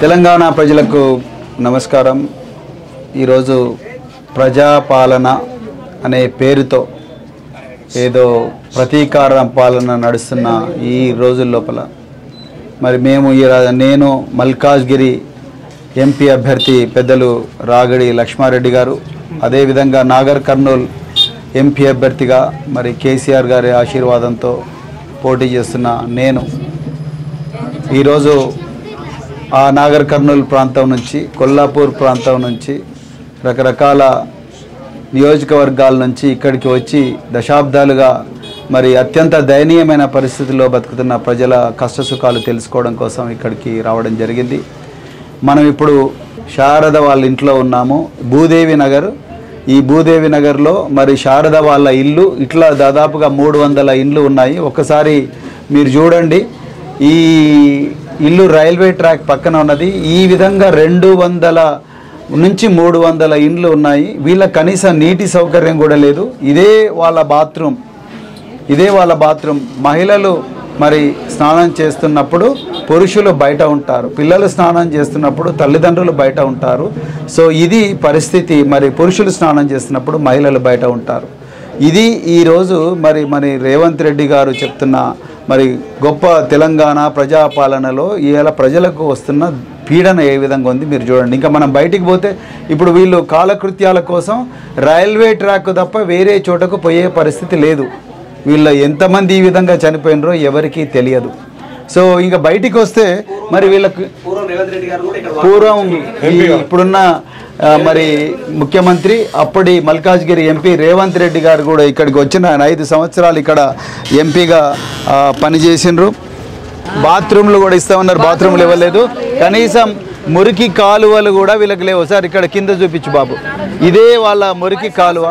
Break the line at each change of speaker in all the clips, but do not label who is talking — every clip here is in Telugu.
తెలంగాణ ప్రజలకు నమస్కారం. ఈరోజు ప్రజాపాలన అనే పేరుతో ఏదో ప్రతీకార పాలన నడుస్తున్న ఈ రోజుల లోపల మరి నేను మల్కాజ్గిరి ఎంపీ అభ్యర్థి పెద్దలు రాగడి లక్ష్మారెడ్డి గారు, అదేవిధంగా నాగర్ కర్నూల్ ఎంపీ అభ్యర్థిగా మరి కేసీఆర్ గారి ఆశీర్వాదంతో పోటీ చేస్తున్న నేను ఈరోజు ఆ నాగర్ కర్నూల్ ప్రాంతం నుంచి, కొల్లాపూర్ ప్రాంతం నుంచి, రకరకాల నియోజకవర్గాల నుంచి ఇక్కడికి వచ్చి దశాబ్దాలుగా మరి అత్యంత దయనీయమైన పరిస్థితుల్లో బతుకుతున్న ప్రజల కష్టసుఖాలు తెలుసుకోవడం కోసం ఇక్కడికి రావడం జరిగింది. మనం ఇప్పుడు శారద వాళ్ళ ఇంట్లో ఉన్నాము, భూదేవి నగర్. ఈ భూదేవి నగర్లో మరి శారద వాళ్ళ ఇల్లు ఇట్లా దాదాపుగా 300 ఇండ్లు ఉన్నాయి. ఒకసారి మీరు చూడండి, ఈ ఇల్లు రైల్వే ట్రాక్ పక్కన ఉన్నది. ఈ విధంగా 200 నుంచి 300 ఇండ్లు ఉన్నాయి. వీళ్ళ కనీసం నీటి సౌకర్యం కూడా లేదు. ఇదే వాళ్ళ బాత్రూమ్. మహిళలు మరి స్నానం చేస్తున్నప్పుడు పురుషులు బయట ఉంటారు, పిల్లలు స్నానం చేస్తున్నప్పుడు తల్లిదండ్రులు బయట ఉంటారు. సో ఇది పరిస్థితి. మరి పురుషులు స్నానం చేస్తున్నప్పుడు మహిళలు బయట ఉంటారు. ఇది ఈరోజు మరి రేవంత్ రెడ్డి గారు చెప్తున్న మరి గొప్ప తెలంగాణ ప్రజాపాలనలో ఇవాళ ప్రజలకు వస్తున్న పీడన ఏ విధంగా ఉంది మీరు చూడండి. ఇంకా మనం బయటికి పోతే ఇప్పుడు వీళ్ళు కాలకృత్యాల కోసం రైల్వే ట్రాక్ తప్ప వేరే చోటకు పోయే పరిస్థితి లేదు. వీళ్ళ ఎంతమంది ఈ విధంగా చనిపోయినరో ఎవరికీ తెలియదు. సో ఇంకా బయటికి వస్తే మరి వీళ్ళకి పూర్వం ఇప్పుడున్న మరి ముఖ్యమంత్రి అప్పటి మల్కాజ్గిరి ఎంపీ రేవంత్ రెడ్డి గారు కూడా ఇక్కడికి వచ్చిన 5 సంవత్సరాలు ఇక్కడ ఎంపీగా పనిచేసిండ్రు. బాత్రూమ్లు కూడా ఇస్తామన్నారు, బాత్రూమ్లు ఇవ్వలేదు. కనీసం మురికి కాలువలు కూడా వీళ్ళకి లేవు. సార్ ఇక్కడ కింద చూపించు బాబు, ఇదే వాళ్ళ మురికి కాలువ.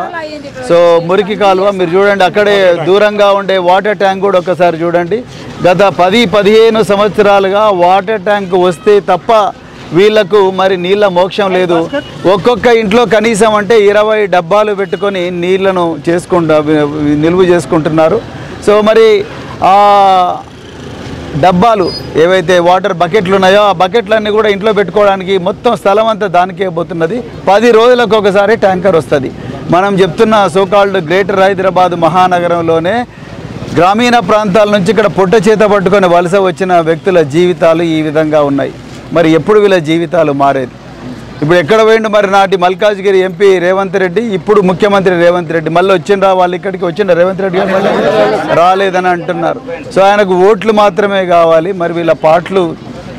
సో మురికి కాలువ మీరు చూడండి, అక్కడే దూరంగా ఉండే వాటర్ ట్యాంక్ కూడా ఒకసారి చూడండి. గత 10-15 సంవత్సరాలుగా వాటర్ ట్యాంక్ వస్తే తప్ప వీళ్లకు మరి నీళ్ళ మోక్షం లేదు. ఒక్కొక్క ఇంట్లో కనీసం అంటే 20 డబ్బాలు పెట్టుకొని నీళ్లను నిల్వ చేసుకుంటున్నారు. సో మరి ఆ డబ్బాలు ఏవైతే వాటర్ బకెట్లు ఉన్నాయో ఆ బకెట్లన్నీ కూడా ఇంట్లో పెట్టుకోవడానికి మొత్తం స్థలం అంతా దానికే పోతున్నది. 10 రోజులకు ఒకసారి ట్యాంకర్ వస్తుంది. మనం చెప్తున్న సోకాల్డ్ గ్రేటర్ హైదరాబాద్ మహానగరంలోనే గ్రామీణ ప్రాంతాల నుంచి ఇక్కడ పొట్ట చేత పట్టుకొని వలస వచ్చిన వ్యక్తుల జీవితాలు ఈ విధంగా ఉన్నాయి. మరి ఎప్పుడు వీళ్ళ జీవితాలు మారేది? ఇప్పుడు ఎక్కడ పోయిండు మరి నాటి మల్కాజ్గిరి ఎంపీ రేవంత్ రెడ్డి, ఇప్పుడు ముఖ్యమంత్రి రేవంత్ రెడ్డి మళ్ళీ వచ్చిండ్రా వాళ్ళు ఇక్కడికి? వచ్చిండ్రా రేవంత్ రెడ్డి గారు? మళ్ళీ రాలేదని అంటున్నారు. సో ఆయనకు ఓట్లు మాత్రమే కావాలి. మరి వీళ్ళ పాటలు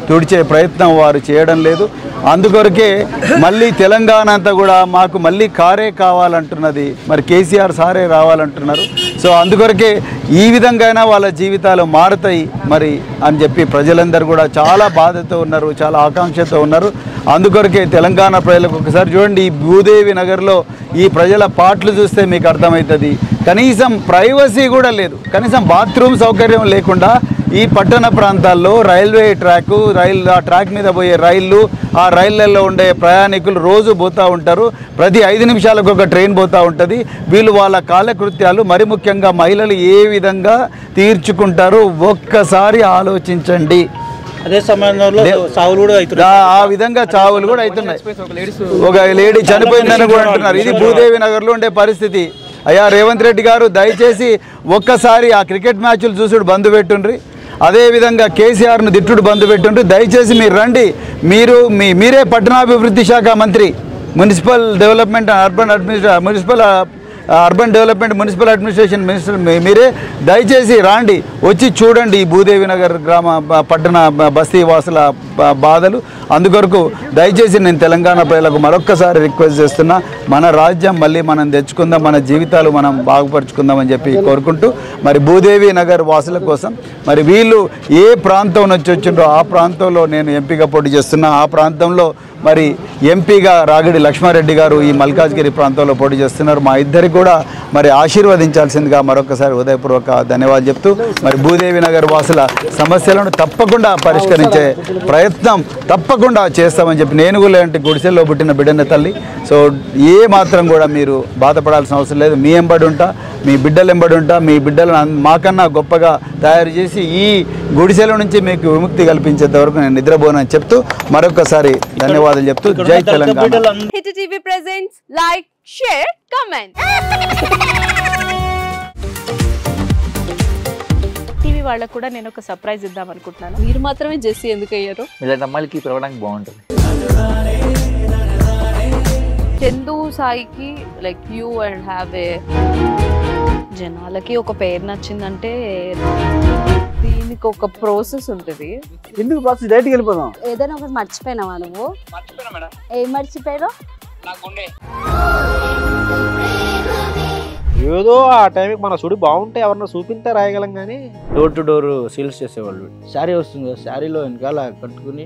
తుడిచే ప్రయత్నం వారు చేయడం లేదు. అందుకొరకే మళ్ళీ తెలంగాణ అంతా కూడా మాకు మళ్ళీ కారే కావాలంటున్నది. మరి కేసీఆర్ సారే రావాలంటున్నారు. సో అందుకొరకే ఈ విధంగా వాళ్ళ జీవితాలు మారుతాయి మరి అని చెప్పి ప్రజలందరూ కూడా చాలా బాధతో ఉన్నారు, చాలా ఆకాంక్షతో ఉన్నారు. అందుకొరకే తెలంగాణ ప్రజలకు ఒకసారి చూడండి, ఈ భూదేవి నగర్లో ఈ ప్రజల పాటలు చూస్తే మీకు అర్థమవుతుంది. కనీసం ప్రైవసీ కూడా లేదు, కనీసం బాత్రూమ్ సౌకర్యం లేకుండా ఈ పట్టణ ప్రాంతాల్లో రైల్వే ట్రాక్ మీద పోయే రైళ్ళు, ఆ రైళ్లలో ఉండే ప్రయాణికులు రోజు పోతూ ఉంటారు. ప్రతి 5 నిమిషాలకు ఒక ట్రైన్ పోతూ ఉంటుంది. వీళ్ళు వాళ్ళ కాలకృత్యాలు మరి ముఖ్యంగా మహిళలు ఏ విధంగా తీర్చుకుంటారు ఒక్కసారి ఆలోచించండి.
అదే సమయంలో చావులు కూడా అవుతున్నాయి.
ఆ విధంగా చావులు కూడా అవుతున్నాయి. ఒక లేడీ చనిపోయిందని కూడా అంటున్నారు. ఇది భూదేవి నగర్లో ఉండే పరిస్థితి. అయ్యా రేవంత్ రెడ్డి గారు దయచేసి ఒక్కసారి ఆ క్రికెట్ మ్యాచ్లు చూసుడు బంద్ పెట్టుండ్రి, అదేవిధంగా కేసీఆర్ను దిట్టుడు బంద్ పెట్టుండ్రి. దయచేసి మీరు రండి. మీరే పట్టణాభివృద్ధి శాఖ మంత్రి, municipal development municipal administration minister మీరే. దయచేసి రాండి, వచ్చి చూడండి ఈ భూదేవి నగర్ పట్టణ బస్తీ వాసుల బాధలు. అందుకొరకు దయచేసి నేను తెలంగాణ ప్రజలకు మరొక్కసారి రిక్వెస్ట్ చేస్తున్నా, మన రాజ్యం మళ్ళీ మనం తెచ్చుకుందాం, మన జీవితాలు మనం బాగుపరుచుకుందామని చెప్పి కోరుకుంటూ మరి భూదేవి నగర్ వాసుల కోసం మరి వీళ్ళు ఏ ప్రాంతం నుంచి వచ్చిండ్రో ఆ ప్రాంతంలో నేను ఎంపీగా పోటీ చేస్తున్నా. ఆ ప్రాంతంలో మరి ఎంపీగా రాగడి లక్ష్మారెడ్డి గారు ఈ మల్కాజ్గిరి ప్రాంతంలో పోటీ చేస్తున్నారు. మా ఇద్దరికి కూడా మరి ఆశీర్వదించాల్సిందిగా మరొకసారి హృదయపూర్వక ధన్యవాదాలు చెప్తూ మరి భూదేవి నగర్ వాసుల సమస్యలను తప్పకుండా పరిష్కరించే ప్రయత్నం తప్పకుండా చేస్తామని చెప్పి, నేను కూడా లాంటి గుడిసెల్లో పుట్టిన బిడ్డన తల్లి. సో ఏ మాత్రం కూడా మీరు బాధపడాల్సిన అవసరం లేదు. మీ ఎంబడి ఉంటా, మీ బిడ్డలు ఎంబడి ఉంటా. మీ బిడ్డలను మాకన్నా గొప్పగా తయారు చేసి ఈ గుడిసెల నుంచి మీకు విముక్తి కల్పించేంత వరకు నేను నిద్రపోనని చెప్తూ మరొకసారి ధన్యవాదాలు చెప్తూ జై Telangana.
Hit TV presents like share comment. TV వాళ్ళకు కూడా నేను ఒక సర్ప్రైజ్ ఇద్దాం అనుకుంటున్నాను. మీరు మాత్రమే జెస్సీ ఎందుకు అయ్యారు?
ఇలాంటి అమ్మాయిలకి పిలవడానికి బాగుంటుంది.
చందు సాయికి like you and have a జనాలకి ఒక పేరు నచ్చిందంటే దీనికి ఒక ప్రాసెస్ ఉంటుంది.
ఎందుకు ప్రాసెస్ డైరెక్ట్కి వెళ్ళిపోదాం.
ఏదైనా ఒకటి మర్చిపోయినావా నువ్వు? ఏం మర్చిపోయావు?
ఏదో ఆ టైంకి మన సుడి బాగుంటే ఎవరన్నా చూపిస్తే రాయగలం కానీ డోర్ టు డోర్ సేల్స్ చేసేవాళ్ళు. శారీ వస్తుంది, శారీలో వెనకాల కట్టుకుని